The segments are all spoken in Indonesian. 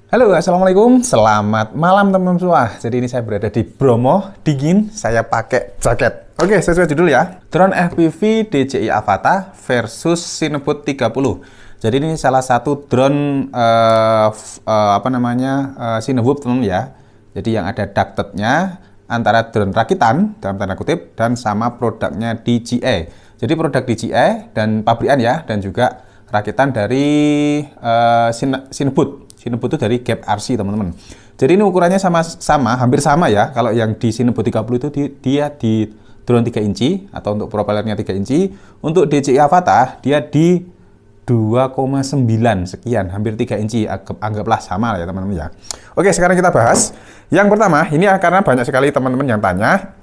Halo, assalamualaikum. Selamat malam teman-teman semua. Jadi ini saya berada di Bromo, dingin. Saya pakai jaket. Oke, sesuai judul ya. Drone FPV DJI Avata versus Cinebot 30. Jadi ini salah satu drone Cinebot teman ya. Jadi yang ada ducted-nya antara drone rakitan dalam tanda kutip dan sama produknya DJI. Jadi produk DJI dan pabrikan ya, dan juga rakitan dari Cinebot. Cinebot itu dari Gap RC teman-teman. Jadi ini ukurannya sama, hampir sama ya. Kalau yang di Cinebot 30 itu dia di drone 3 inci atau untuk propellernya 3 inci. Untuk DJI Avata dia di 2,9 sekian, hampir 3 inci. Anggaplah sama ya teman-teman ya. Oke, sekarang kita bahas. Yang pertama, ini karena banyak sekali teman-teman yang tanya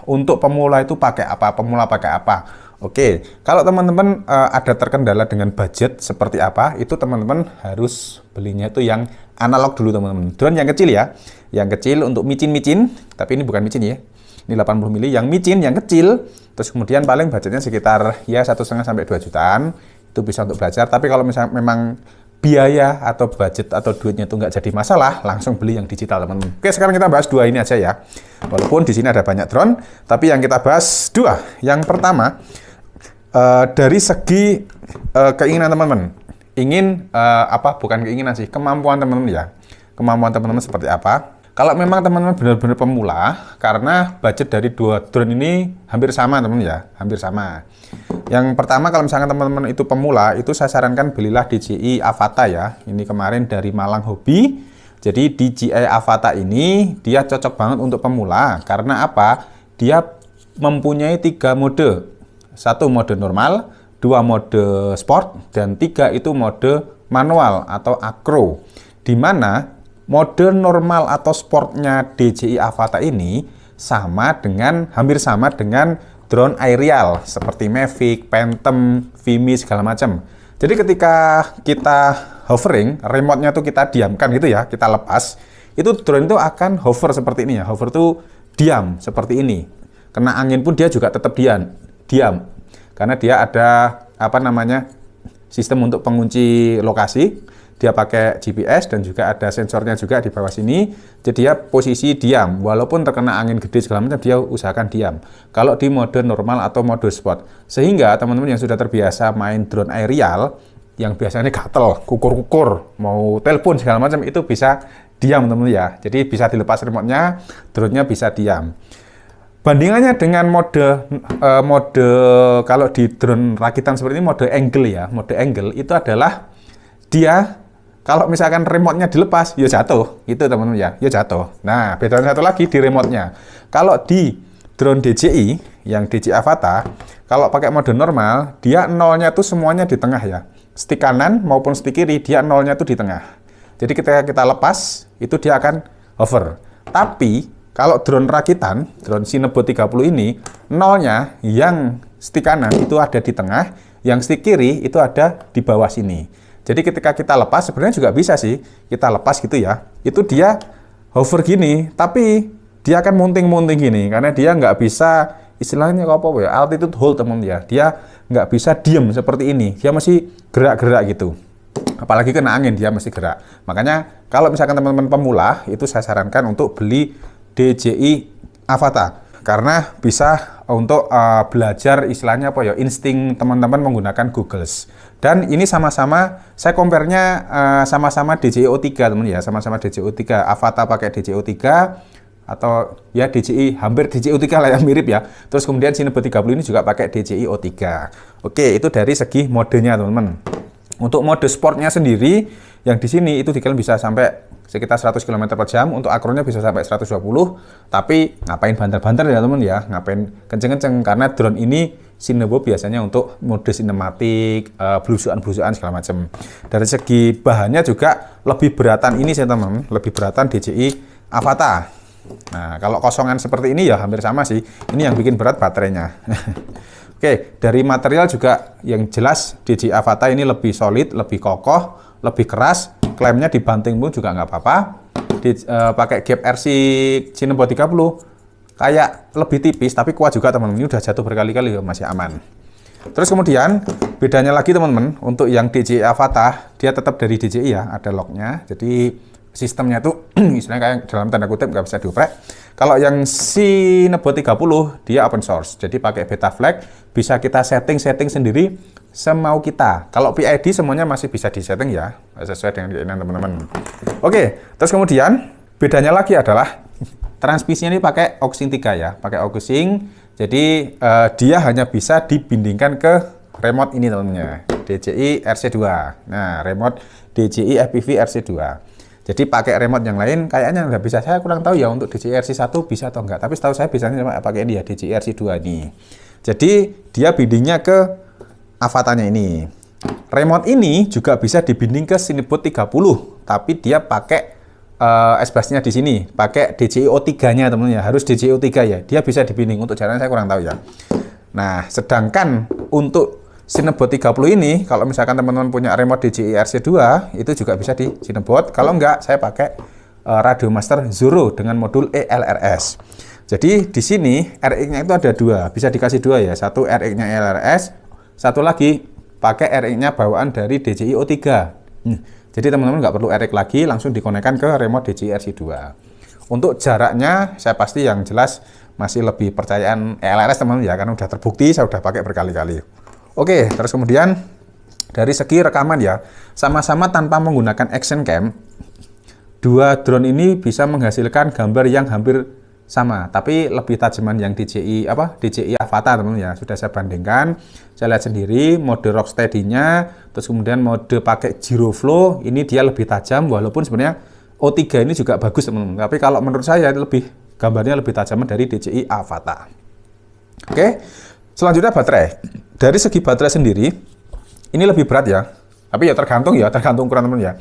untuk pemula itu pakai apa? Pemula pakai apa? Oke, kalau teman-teman ada terkendala dengan budget seperti apa, itu teman-teman harus belinya itu yang analog dulu teman-teman. Drone yang kecil ya, yang kecil untuk micin-micin, tapi ini bukan micin ya, ini 80 mili, yang micin, yang kecil, terus kemudian paling budgetnya sekitar ya 1,5 sampai 2 jutaan, itu bisa untuk belajar. Tapi kalau misalnya memang biaya atau budget atau duitnya itu nggak jadi masalah, langsung beli yang digital teman-teman. Oke, sekarang kita bahas dua ini aja ya. Walaupun di sini ada banyak drone, tapi yang kita bahas dua. Yang pertama, dari segi keinginan teman-teman, bukan keinginan sih, kemampuan teman-teman ya. Kemampuan teman-teman seperti apa? Kalau memang teman-teman benar-benar pemula, karena budget dari dua drone ini hampir sama teman-teman ya, hampir sama. Yang pertama, kalau misalkan teman-teman itu pemula, itu saya sarankan belilah DJI Avata ya. Ini kemarin dari Malang Hobi. Jadi DJI Avata ini dia cocok banget untuk pemula. Karena apa? Dia mempunyai 3 mode. 1 mode normal, 2 mode sport, dan 3 itu mode manual atau acro. Di mana mode normal atau sportnya DJI Avata ini hampir sama dengan drone aerial seperti Mavic, Phantom, Vimy segala macam. Jadi ketika kita hovering, remote-nya tuh kita diamkan gitu ya, kita lepas, itu drone itu akan hover seperti ini ya. Hover tuh diam seperti ini. Kena angin pun dia juga tetap diam. Karena dia ada sistem untuk pengunci lokasi. Dia pakai GPS dan juga ada sensornya juga di bawah sini. Jadi dia posisi diam, walaupun terkena angin gede segala macam, dia usahakan diam. Kalau di mode normal atau mode sport, sehingga teman-teman yang sudah terbiasa main drone aerial, yang biasanya gatel, kukur-kukur, mau telepon segala macam, itu bisa diam teman-teman ya. Jadi bisa dilepas remote-nya, drone-nya bisa diam. Bandingannya dengan mode kalau di drone rakitan seperti ini, mode angle ya. Mode angle itu adalah dia kalau misalkan remote-nya dilepas, ya jatuh. Itu teman-teman ya, ya jatuh. Nah, bedanya satu lagi di remote-nya. Kalau di drone DJI, yang DJI Avata, kalau pakai mode normal, dia nolnya tuh semuanya di tengah ya. Stick kanan maupun stick kiri, dia nolnya tuh di tengah. Jadi ketika kita lepas, itu dia akan hover. Tapi kalau drone rakitan, drone Cinebot 30 ini, nolnya yang stick kanan itu ada di tengah, yang stick kiri itu ada di bawah sini. Jadi ketika kita lepas, sebenarnya juga bisa sih, kita lepas gitu ya, itu dia hover gini, tapi dia akan munting-munting gini, karena dia nggak bisa, istilahnya apa ya, altitude hold teman ya, dia nggak bisa diem seperti ini, dia masih gerak-gerak gitu. Apalagi kena angin, dia masih gerak. Makanya kalau misalkan teman-teman pemula, itu saya sarankan untuk beli DJI Avata karena bisa untuk belajar istilahnya insting teman-teman menggunakan Googles. Dan ini sama-sama saya compare-nya sama-sama DJI O3 teman ya, sama-sama DJI O3. Avata pakai DJI O3 atau ya DJI hampir DJI O3 lah yang mirip ya. Terus kemudian Cinebot 30 ini juga pakai DJI O3. Oke, itu dari segi modenya teman-teman. Untuk mode sportnya sendiri yang di sini itu kalian bisa sampai sekitar 100 km per jam, untuk akronya bisa sampai 120, tapi ngapain banter-banter ya teman ya, ngapain kenceng-kenceng, karena drone ini Cinebot biasanya untuk mode sinematik, belusukan-belusukan segala macam. Dari segi bahannya juga lebih beratan ini sih teman, lebih beratan DJI Avata. Nah, kalau kosongan seperti ini ya hampir sama sih, ini yang bikin berat baterainya. Oke, dari material juga yang jelas DJI Avata ini lebih solid, lebih kokoh, lebih keras, klaimnya dibanting pun juga nggak apa-apa. Pakai Gap RC Cinebot 30 kayak lebih tipis tapi kuat juga teman-teman, ini udah jatuh berkali-kali masih aman. Terus kemudian bedanya lagi teman-teman, untuk yang DJI Avata dia tetap dari DJI ya, ada locknya. Jadi sistemnya tuh istilahnya kayak dalam tanda kutip nggak bisa dioprek. Kalau yang Cinebot 30 dia open source, jadi pakai Betaflag, bisa kita setting sendiri semau kita. Kalau PID semuanya masih bisa disetting ya, sesuai dengan keinginan teman-teman. Oke, terus kemudian bedanya lagi adalah transmisinya ini pakai OXYN 3 ya, pakai OXYN. Jadi dia hanya bisa dibindingkan ke remote ini teman-teman, DJI RC2. Nah, remote DJI FPV RC2. Jadi pakai remote yang lain kayaknya nggak bisa. Saya kurang tahu ya untuk DJI RC1 bisa atau enggak. Tapi setahu saya biasanya pakai ini ya, DJI RC2 ini. Jadi dia bindingnya ke Avatanya ini. Remote ini juga bisa dibinding ke Cinebot 30, tapi dia pakai S-Bus-nya di sini, pakai DJI O3-nya teman-teman ya. Harus DJI O3 ya. Dia bisa dibinding. Untuk caranya saya kurang tahu ya. Nah, sedangkan untuk Cinebot 30 ini, kalau misalkan teman-teman punya remote DJI RC2, itu juga bisa di Cinebot. Kalau enggak, saya pakai Radio Master Zoro dengan modul ELRS. Jadi di sini RX-nya itu ada dua, bisa dikasih dua ya. Satu RX-nya ELRS, satu lagi pakai RX-nya bawaan dari DJI O3. Jadi teman-teman nggak perlu RX lagi, langsung dikonekkan ke remote DJI RC2. Untuk jaraknya, saya pasti yang jelas masih lebih percayaan ELRS teman-teman ya, karena udah terbukti, saya udah pakai berkali-kali. Oke, terus kemudian dari segi rekaman ya, sama-sama tanpa menggunakan action cam, dua drone ini bisa menghasilkan gambar yang hampir sama, tapi lebih tajaman yang DJI Avata teman-teman ya. Sudah saya bandingkan, saya lihat sendiri mode Rocksteady-nya, terus kemudian mode pakai Giro Flow, ini dia lebih tajam, walaupun sebenarnya O3 ini juga bagus teman-teman. Tapi kalau menurut saya gambarnya lebih tajaman dari DJI Avata. Oke, selanjutnya baterai. Dari segi baterai sendiri, ini lebih berat ya. Tapi ya tergantung ukuran teman-teman ya.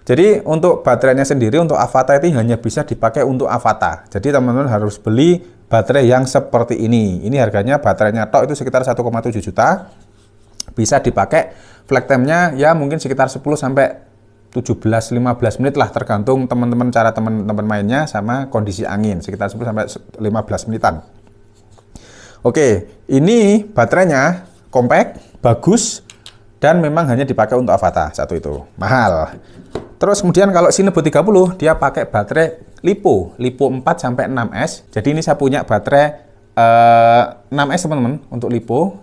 Jadi untuk baterainya sendiri, untuk Avata itu hanya bisa dipakai untuk Avata. Jadi teman-teman harus beli baterai yang seperti ini. Ini harganya baterainya tok itu sekitar 1,7 juta. Bisa dipakai flight time-nya ya mungkin sekitar 10 sampai 17-15 menit lah, tergantung teman-teman cara teman-teman mainnya sama kondisi angin, sekitar 10 sampai 15 menitan. Oke, ini baterainya compact, bagus, dan memang hanya dipakai untuk Avata. Satu itu, mahal. Terus kemudian kalau Cinebot 30, dia pakai baterai LiPo 4 sampai 6S. Jadi ini saya punya baterai 6S teman-teman untuk LiPo,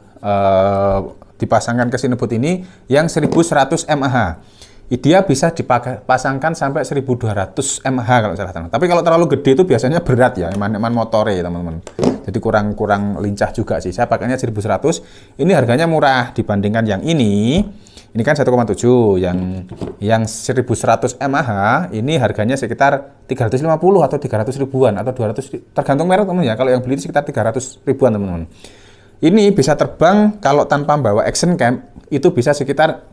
dipasangkan ke Cinebot ini yang 1100 mAh. Dia bisa dipasangkan sampai 1200 mAh kalau salah. Tapi kalau terlalu gede itu biasanya berat ya, eman motore teman-teman. Jadi kurang lincah juga sih. Saya pakainya 1100. Ini harganya murah dibandingkan yang ini. Ini kan 1,7, yang 1100 mAh ini harganya sekitar 350 atau 300 ribuan atau 200, tergantung merek teman-teman ya. Kalau yang beli itu sekitar 300 ribuan teman-teman. Ini bisa terbang kalau tanpa bawa action cam itu bisa sekitar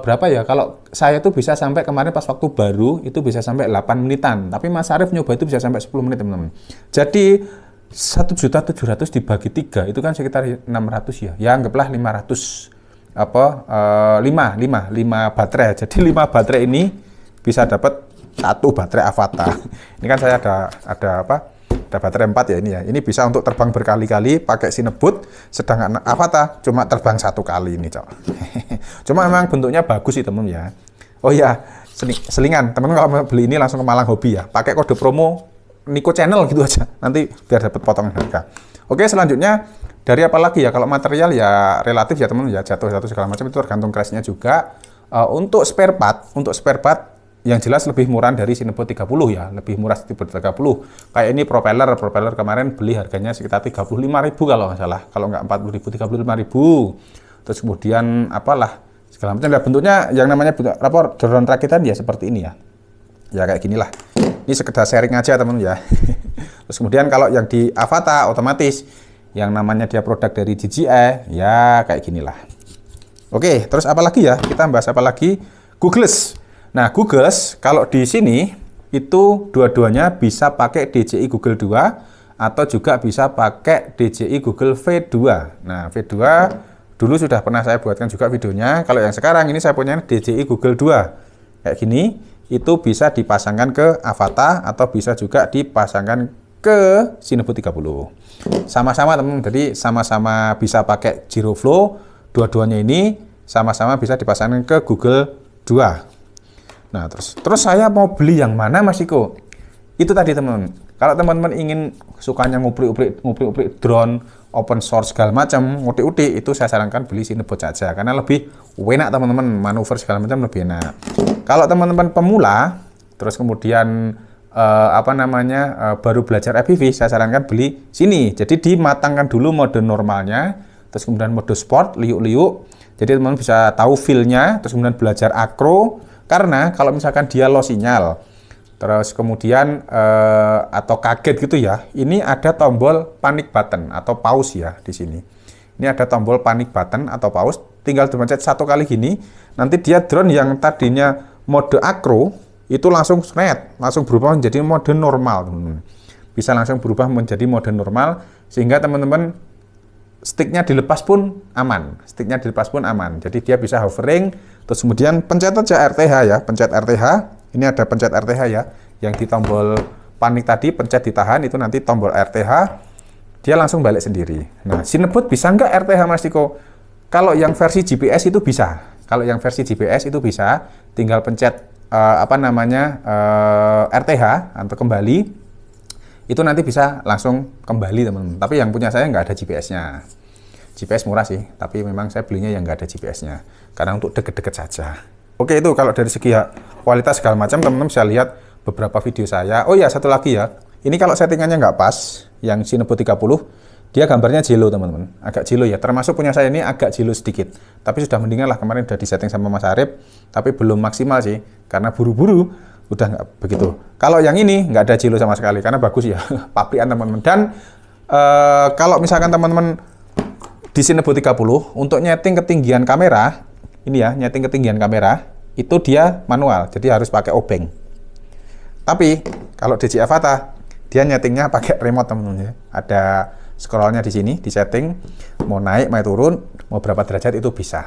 berapa ya? Kalau saya tuh bisa sampai kemarin pas waktu baru itu bisa sampai 8 menitan. Tapi Mas Arief nyoba itu bisa sampai 10 menit teman-teman. Jadi 1.700.000 dibagi 3 itu kan sekitar 600 ya. Ya anggaplah 500 5 baterai. Jadi 5 baterai ini bisa dapat 1 baterai Avata. Ini kan saya ada baterai 4 ya ini ya. Ini bisa untuk terbang berkali-kali pakai Cinebot, sedangkan Avata cuma terbang 1 kali ini, Cok. Cuma memang bentuknya bagus sih, teman ya. Oh iya, selingan. Teman kalau mau beli ini langsung ke Malang Hobi ya. Pakai kode promo Niko Channel gitu aja. Nanti biar dapat potongan harga. Oke, selanjutnya dari apa lagi ya? Kalau material ya relatif ya teman ya, jatuh segala macam itu tergantung crash-nya juga. Untuk spare part yang jelas lebih murah dari Cinebot 30 ya, lebih murah Cinebot 30. Kayak ini propeller kemarin beli harganya sekitar 35.000 kalau nggak salah. Kalau nggak 40.000, 35.000. Terus kemudian apalah segala macam. Ya, bentuknya yang namanya rapor drone rakitan ya seperti ini ya. Ya kayak ginilah. Ini sekedar sharing aja teman ya. Terus kemudian kalau yang di Avata otomatis yang namanya dia produk dari DJI ya kayak ginilah. Oke, terus apa lagi ya? Kita bahas apa lagi? Googles. Nah, Googles kalau di sini itu dua-duanya bisa pakai DJI Google 2 atau juga bisa pakai DJI Google V2. Nah, V2 dulu sudah pernah saya buatkan juga videonya. Kalau yang sekarang ini saya punya DJI Google 2. Kayak gini, itu bisa dipasangkan ke Avata atau bisa juga dipasangkan ke Cinebot 30. Sama-sama teman-teman, jadi sama-sama bisa pakai Giroflow, dua-duanya ini sama-sama bisa dipasangkan ke Google 2. Nah, terus saya mau beli yang mana Mas Iko? Itu tadi teman-teman. Kalau teman-teman ingin sukanya nguplik drone, open source segala macam, utik-utik, itu saya sarankan beli Cinebot saja karena lebih enak teman-teman, manuver segala macam lebih enak. Kalau teman-teman pemula, terus kemudian baru belajar FPV, saya sarankan beli sini. Jadi dimatangkan dulu mode normalnya, terus kemudian mode sport, liuk-liuk. Jadi teman-teman bisa tahu feel-nya, terus kemudian belajar akro. Karena kalau misalkan dia low sinyal, terus kemudian atau kaget gitu ya, ini ada tombol panic button atau pause ya di sini. Ini ada tombol panic button atau pause. Tinggal dipencet satu kali gini, nanti dia drone yang tadinya mode akro itu langsung berubah menjadi mode normal, teman-teman. Bisa langsung berubah menjadi mode normal sehingga teman-teman sticknya dilepas pun aman. Jadi dia bisa hovering, terus kemudian pencet aja RTH ya, pencet RTH. Ini ada pencet RTH ya, yang di tombol panik tadi pencet ditahan, itu nanti tombol RTH, dia langsung balik sendiri. Nah, Cinebot bisa nggak RTH Mas Diko? Kalau yang versi GPS itu bisa. Tinggal pencet RTH atau kembali, itu nanti bisa langsung kembali teman-teman. Tapi yang punya saya nggak ada GPS-nya. GPS murah sih, tapi memang saya belinya yang nggak ada GPS-nya karena untuk deket-deket saja. Oke, itu kalau dari segi kualitas segala macam, teman-teman bisa lihat beberapa video saya. Oh ya, satu lagi ya, ini kalau settingannya nggak pas, yang Cinebot 30, dia gambarnya jelo teman-teman, agak jelo ya, termasuk punya saya ini agak jelo sedikit, tapi sudah mendingan lah, kemarin udah disetting sama Mas Arif, tapi belum maksimal sih, karena buru-buru, udah nggak begitu. Kalau yang ini nggak ada jelo sama sekali, karena bagus ya, pabrikan teman-teman. Dan kalau misalkan teman-teman di Cinebot 30, untuk nyeting ketinggian kamera, ini ya, nyeting ketinggian kamera, itu dia manual, jadi harus pakai obeng. Tapi, kalau DJI Avata, dia nyetingnya pakai remote teman-teman ya, ada scrollnya di sini, di setting, mau naik, mau turun, mau berapa derajat itu bisa,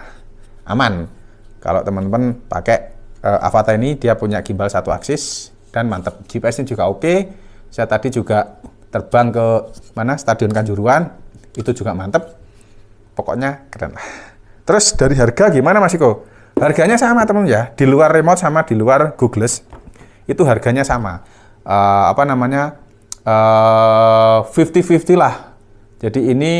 aman. Kalau teman-teman pakai Avata ini, dia punya gimbal satu aksis dan mantep. GPS-nya juga oke. Saya tadi juga terbang ke Stadion Kanjuruhan, itu juga mantep. Pokoknya keren lah. Terus dari harga gimana Mas Iko? Harganya sama teman-teman ya, di luar remote sama di luar Googless, itu harganya sama. 50-50 lah. Jadi ini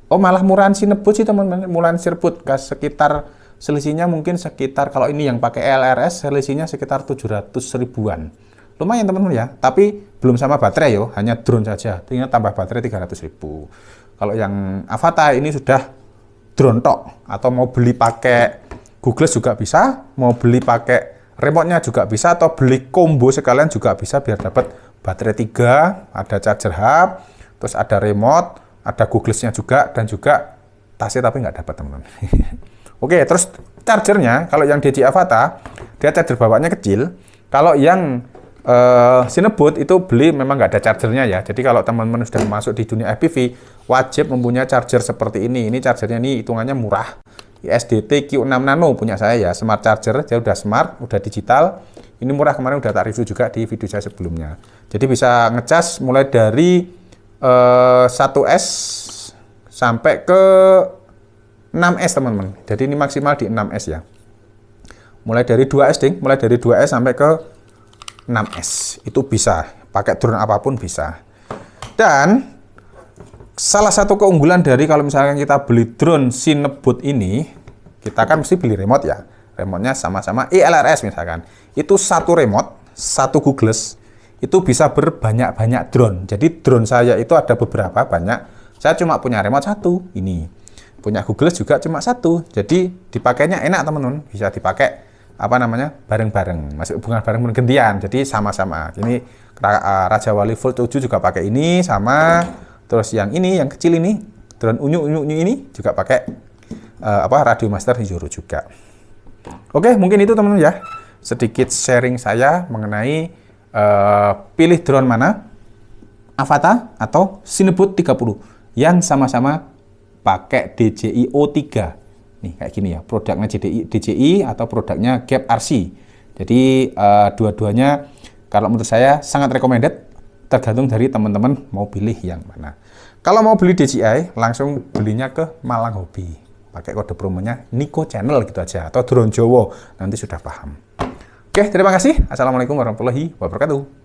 malah murahan Cinebot sih teman-teman, murahan Cinebot, sekitar selisihnya mungkin sekitar, kalau ini yang pakai LRS selisihnya sekitar 700 ribuan. Lumayan teman-teman ya, tapi belum sama baterai yo, hanya drone saja. Tinggal tambah baterai 300 ribu. Kalau yang Avata ini sudah drone tok, atau mau beli pakai Googless juga bisa, mau beli pakai remote-nya juga bisa, atau beli combo sekalian juga bisa biar dapat baterai 3, ada charger hub, terus ada remote, ada Googless-nya juga, dan juga tasnya tapi nggak dapat teman-teman. Oke, terus chargernya, kalau yang DJI Avata, dia charger bawaannya kecil. Kalau yang Cinebot itu beli memang nggak ada chargernya ya. Jadi kalau teman-teman sudah masuk di dunia FPV, wajib mempunyai charger seperti ini. Ini chargernya ini hitungannya murah. SDT Q6 Nano punya saya ya, smart charger, dia udah smart, udah digital. Ini murah, kemarin udah tak review juga di video saya sebelumnya. Jadi bisa ngecas mulai dari 1S sampai ke 6S teman-teman. Jadi ini maksimal di 6S ya. Mulai dari 2S mulai dari 2S sampai ke 6S. Itu bisa, pakai drone apapun bisa. Dan salah satu keunggulan dari kalau misalkan kita beli drone Cinebot ini, kita kan mesti beli remote ya. Remote-nya sama-sama ILRS misalkan. Itu satu remote, satu Googless, itu bisa berbanyak-banyak drone. Jadi drone saya itu ada beberapa, banyak. Saya cuma punya remote satu, ini. Punya Googless juga cuma satu. Jadi dipakainya enak teman-teman, bisa dipakai bareng-bareng. Masih bukan bareng gantian. Jadi sama-sama. Ini Raja Wali Volt 7 juga pakai ini sama. Terus yang ini, yang kecil ini, drone unyu ini juga pakai Radio Master Hijoro juga. Oke, mungkin itu teman-teman ya. Sedikit sharing saya mengenai pilih drone mana, Avata atau Cinebot 30 yang sama-sama pakai DJI O3. Nih kayak gini ya, produknya DJI atau produknya Gap RC. Jadi dua-duanya kalau menurut saya sangat recommended. tergantung dari teman-teman mau pilih yang mana. Kalau mau beli DJI, langsung belinya ke Malang Hobi. Pakai kode promonya Niko Channel gitu aja, atau Drone Jowo, nanti sudah paham. Oke, terima kasih. Assalamualaikum warahmatullahi wabarakatuh.